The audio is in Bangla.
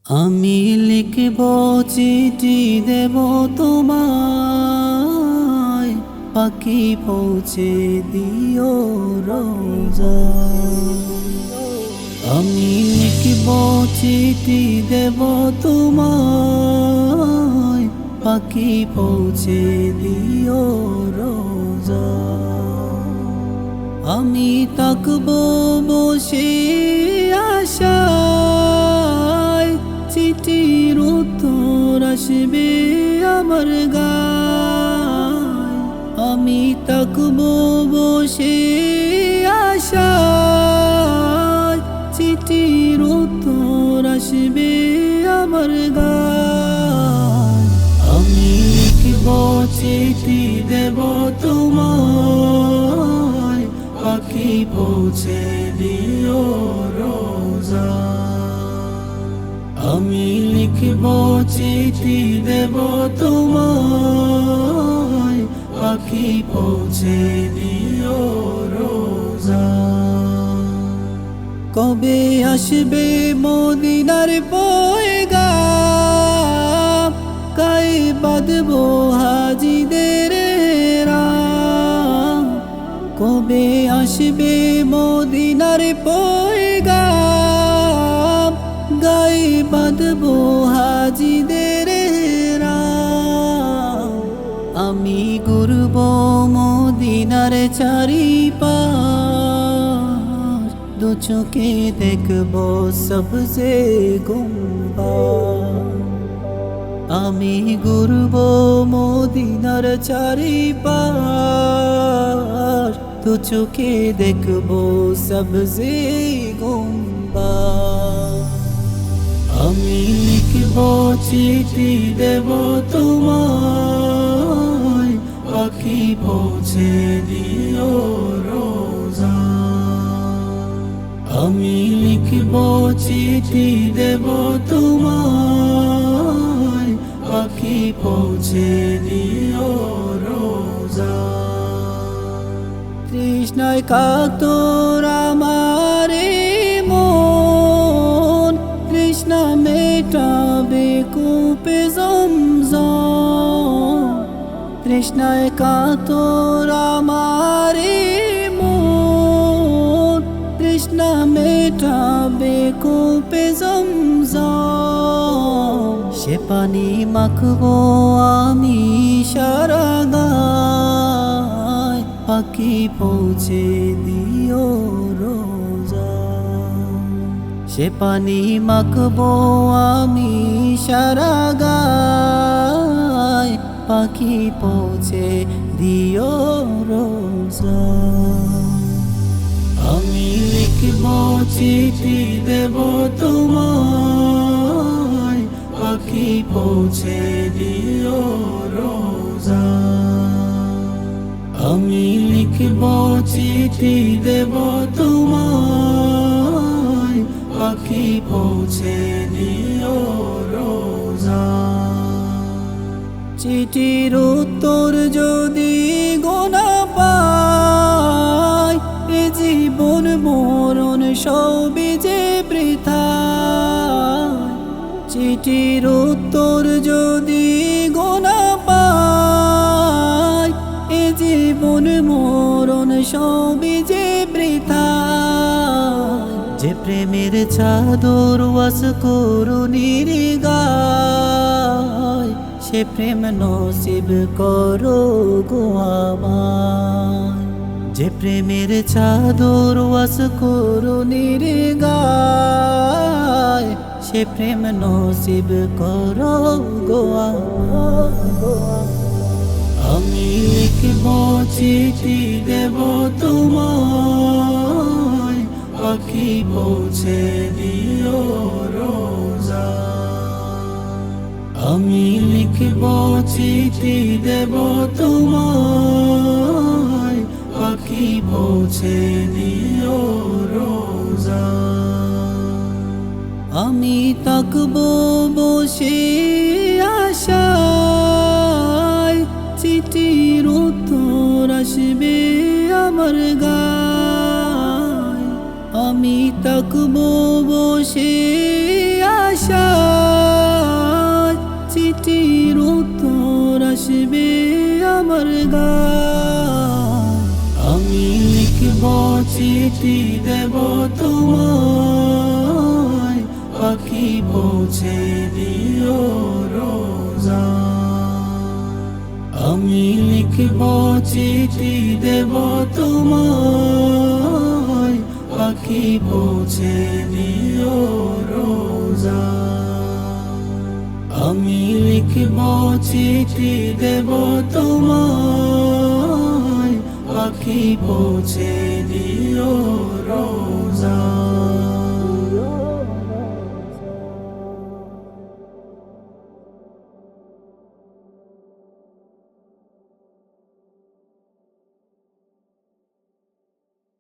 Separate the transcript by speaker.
Speaker 1: আমি লিখব চিঠি দেব তোমায়, পাখি পৌঁছে দিও রোজা। আমি লিখব চিঠি দেব তোমায়, পাখি পৌঁছে দিও রোজা। আমি তাকবো বসে আশায়, চিঠির উত্তর আসবে আমার গায়। আমি তাকবো বসে আশায়, চিঠির উত্তর আসবে আমার গায়। আমি লিখব চিঠি দেব তোমায়, পাখি পৌঁছে দিও রোজা। আমি লিখব চিঠি দেব তোমায়, পাখি পৌঁছে দিও রোজা। কবে আসবে মদিনার পয়গাম, গায়ে বাঁধবো হাজিদের রাম। কবে আসবে মদিনার পয়গাম, গায়ে বাঁধবো হাজিদের রাম। আমি ঘুরব মদিনার চারিপাশ, দু চোখে দেখব সবজে গুম্বাদ। আমি ঘুরব মদিনার চারিপাশ, দু চোখে দেখব সবজে গুম্বাদ। আমি লিখব চিঠি দেব তোমায়, পাখি পৌঁছে দিও রোজা। আমি লিখব চিঠি দেব তোমায়, পাখি পৌঁছে দিও রোজা। তৃষ্ণায় কাতর আমার মন, তৃষ্ণা মেটাবে কূপে জমজম। তৃষ্ণায় কাতর আমার মন, তৃষ্ণা মেটাবে কূপে জমজম। সে পানি মাখবো আমি সারা গায়, পাখি পৌঁছে দিও রোজা। সে পানি মাখবো আমি সারা গায়, পাখি পৌঁছে দিও রোজা। আমি লিখব চিঠি দেব তোমায়, পাখি পৌঁছে দিও রোজা। আমি লিখব চিঠি দেব তোমায়, পাখি পৌঁছে দিও রোজা। চিঠির উত্তর যদি গোনা পাই, এ জীবন মরণ সবই যে বৃথা। চিঠির উত্তর যদি গোনা পাই, এ জীবন মরণ সবই যে বৃথা। যে প্রেমের চাদর ওয়াস করুণীর গায়, সে প্রেম নসিব করো গো আমায়। যে প্রেমের চাদর ওয়াস করুণীর গায়, সে প্রেম নসিব করো গো আমায়। আমি লিখব চিঠি দেব তোমায়, পাখি পৌঁছে দিও রোজা। আমি লিখব চিঠি দেব তোমায়, পাখি পৌঁছে দিও রোজা। আমি তাকবো বসে আশায়, চিঠির উত্তর আসবে আমার গায়। আমি তাকবো বসে আশায়, চিঠি দেব তোমায়, পাখি পৌঁছে দিও রোজা। আমি লিখব চিঠি দেব তোমায়, পাখি পৌঁছে দিও রোজা। আমি লিখব চিঠি দেব তোমায়, পাখি পৌঁছে দিও রোজা।